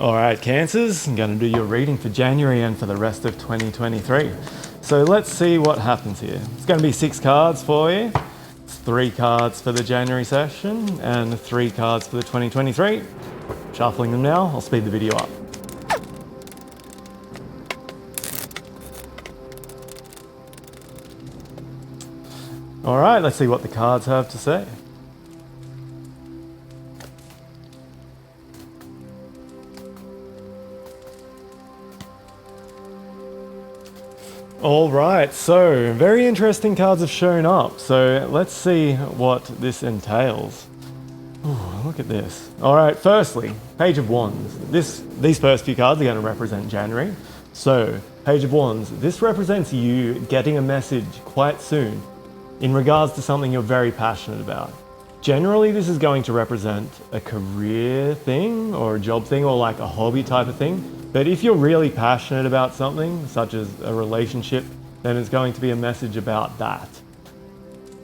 All right, Cancers, I'm going to do your reading for January and for the rest of 2023. So let's see what happens here. It's going to be 6 cards for you. It's 3 cards for the January session and 3 cards for the 2023. Shuffling them now, I'll speed the video up. All right, let's see what the cards have to say. All right, so very interesting cards have shown up. So let's see what this entails. Ooh, look at this. All right, firstly, Page of Wands. These first few cards are going to represent January. So, Page of Wands, this represents you getting a message quite soon in regards to something you're very passionate about. Generally, this is going to represent a career thing or a job thing or like a hobby type of thing. But if you're really passionate about something, such as a relationship, then it's going to be a message about that.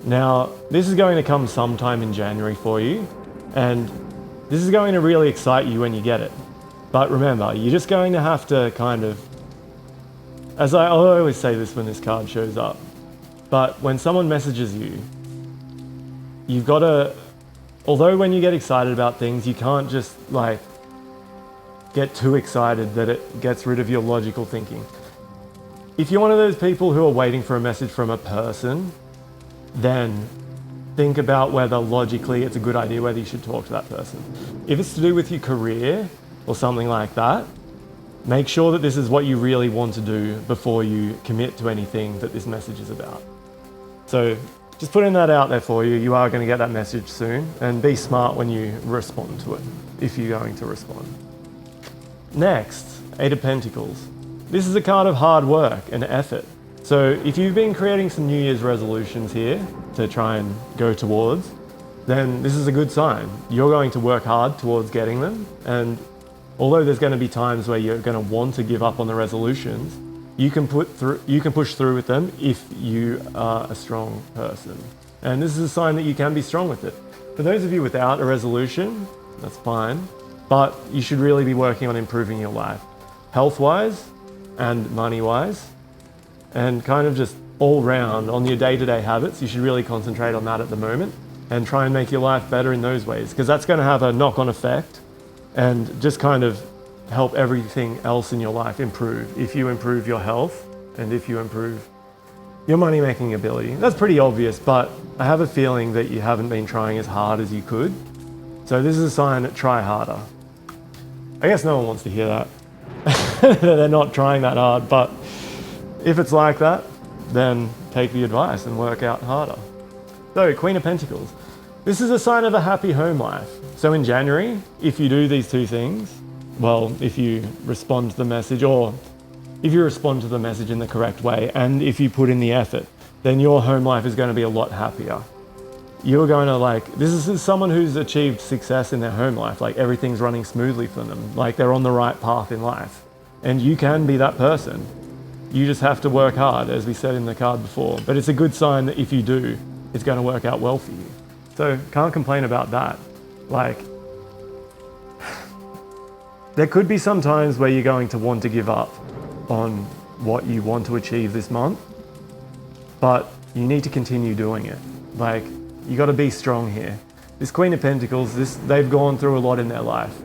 Now, this is going to come sometime in January for you, and this is going to really excite you when you get it. But remember, you're just going to have to kind of, as I always say this when this card shows up, but when someone messages you, you've got to, although when you get excited about things, you can't just like get too excited that it gets rid of your logical thinking. If you're one of those people who are waiting for a message from a person, then think about whether logically it's a good idea whether you should talk to that person. If it's to do with your career or something like that, make sure that this is what you really want to do before you commit to anything that this message is about. So just putting that out there for you, you are going to get that message soon, and be smart when you respond to it, if you're going to respond. Next, 8 of Pentacles. This is a card of hard work and effort. So if you've been creating some New Year's resolutions here to try and go towards, then this is a good sign. You're going to work hard towards getting them, and although there's going to be times where you're going to want to give up on the resolutions, you can push through with them if you are a strong person. And this is a sign that you can be strong with it. For those of you without a resolution, that's fine, but you should really be working on improving your life, health-wise and money-wise, and kind of just all round on your day-to-day habits. You should really concentrate on that at the moment and try and make your life better in those ways, because that's going to have a knock-on effect and just kind of help everything else in your life improve. If you improve your health and if you improve your money-making ability. That's pretty obvious, but I have a feeling that you haven't been trying as hard as you could. So this is a sign that try harder. I guess no one wants to hear that. They're not trying that hard, but if it's like that, then take the advice and work out harder. So, Queen of Pentacles. This is a sign of a happy home life. So in January, if you do these 2 things, well, if you respond to the message, or if you respond to the message in the correct way, and if you put in the effort, then your home life is going to be a lot happier. You're going to this is someone who's achieved success in their home life, like everything's running smoothly for them, like they're on the right path in life. And you can be that person. You just have to work hard, as we said in the card before. But it's a good sign that if you do, it's going to work out well for you. So can't complain about that. There could be some times where you're going to want to give up on what you want to achieve this month, but you need to continue doing it. You got to be strong here. This Queen of Pentacles, they've gone through a lot in their life,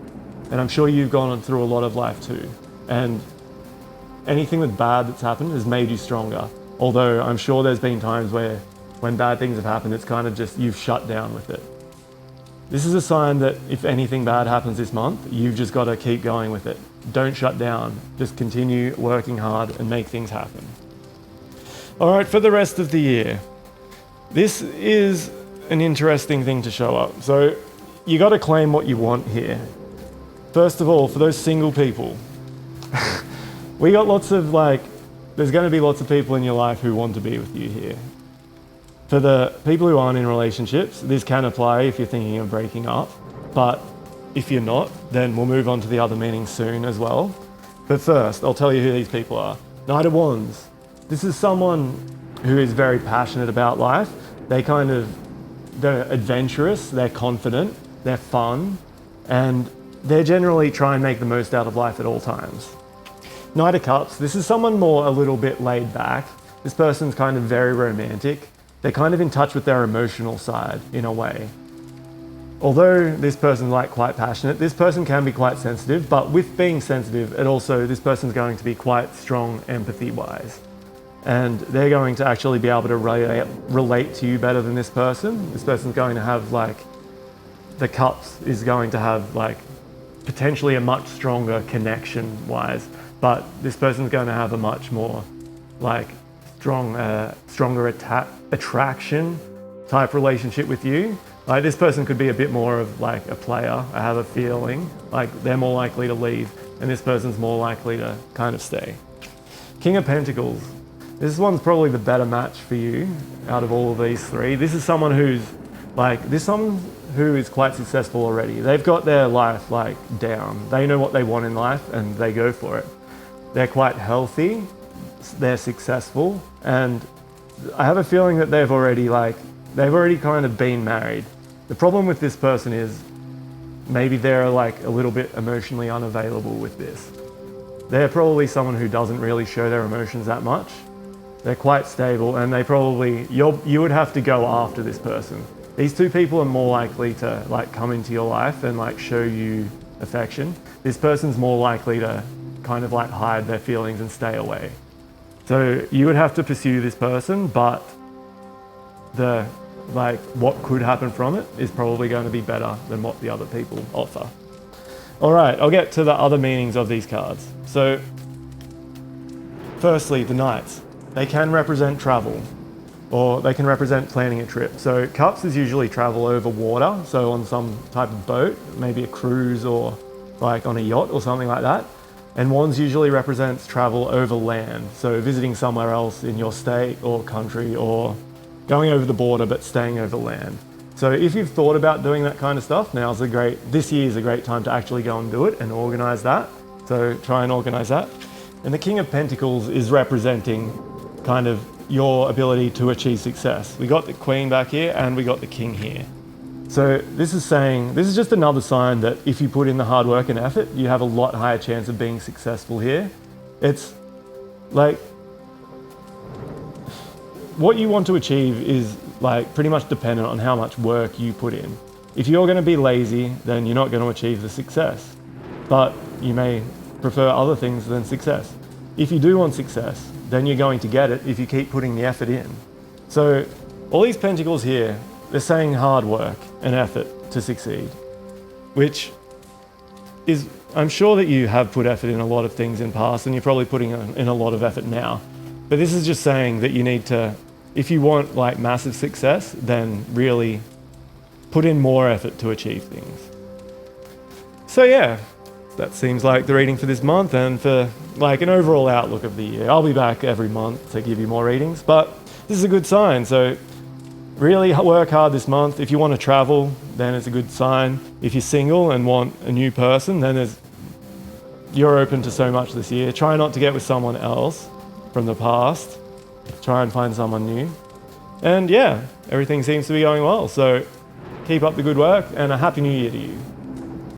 and I'm sure you've gone through a lot of life too. And anything that's bad that's happened has made you stronger. Although I'm sure there's been times where when bad things have happened, it's kind of just you've shut down with it. This is a sign that if anything bad happens this month, you've just got to keep going with it. Don't shut down. Just continue working hard and make things happen. All right, for the rest of the year, this is an interesting thing to show up. So you got to claim what you want here. First of all, for those single people, we got lots of there's going to be lots of people in your life who want to be with you here. For the people who aren't in relationships, this can apply if you're thinking of breaking up, but if you're not, then we'll move on to the other meanings soon as well. But first, I'll tell you who these people are. Knight of Wands. This is someone who is very passionate about life. They're adventurous, they're confident, they're fun, and they generally try and make the most out of life at all times. Knight of Cups, this is someone more a little bit laid back. This person's kind of very romantic. They're kind of in touch with their emotional side in a way. Although this person's like quite passionate, this person can be quite sensitive, but with being sensitive, this person's going to be quite strong empathy-wise. And they're going to actually be able to relate to you better than this person. This person's going to have the cups is going to have potentially a much stronger connection-wise, but this person's going to have a much more stronger attraction type relationship with you. This person could be a bit more of a player, I have a feeling. They're more likely to leave, and this person's more likely to kind of stay. King of Pentacles. This one's probably the better match for you out of all of these three. This is someone who's who is quite successful already. They've got their life down. They know what they want in life and they go for it. They're quite healthy, they're successful, and I have a feeling that they've already kind of been married. The problem with this person is maybe they're a little bit emotionally unavailable with this. They're probably someone who doesn't really show their emotions that much. They're quite stable, and you would have to go after this person. These two people are more likely to come into your life and show you affection. This person's more likely to kind of hide their feelings and stay away. So you would have to pursue this person, but what could happen from it is probably going to be better than what the other people offer. All right, I'll get to the other meanings of these cards. So firstly, the Knights. They can represent travel, or they can represent planning a trip. So Cups is usually travel over water, so on some type of boat, maybe a cruise or on a yacht or something like that. And Wands usually represents travel over land, so visiting somewhere else in your state or country, or going over the border but staying over land. So if you've thought about doing that kind of stuff, this year is a great time to actually go and do it and organize that. So try and organize that. And the King of Pentacles is representing kind of your ability to achieve success. We got the Queen back here and we got the King here. So this is just another sign that if you put in the hard work and effort, you have a lot higher chance of being successful here. It's what you want to achieve is pretty much dependent on how much work you put in. If you're going to be lazy, then you're not going to achieve the success. But you may prefer other things than success. If you do want success, then you're going to get it if you keep putting the effort in. So all these pentacles here, they're saying hard work and effort to succeed, which is, I'm sure that you have put effort in a lot of things in past, and you're probably putting in a lot of effort now. But this is just saying that you need to, if you want massive success, then really put in more effort to achieve things. So yeah, that seems like the reading for this month, and for an overall outlook of the year. I'll be back every month to give you more readings, but this is a good sign. So really work hard this month. If you want to travel, then it's a good sign. If you're single and want a new person, then you're open to so much this year. Try not to get with someone else from the past. Try and find someone new. And yeah, everything seems to be going well. So keep up the good work, and a happy new year to you.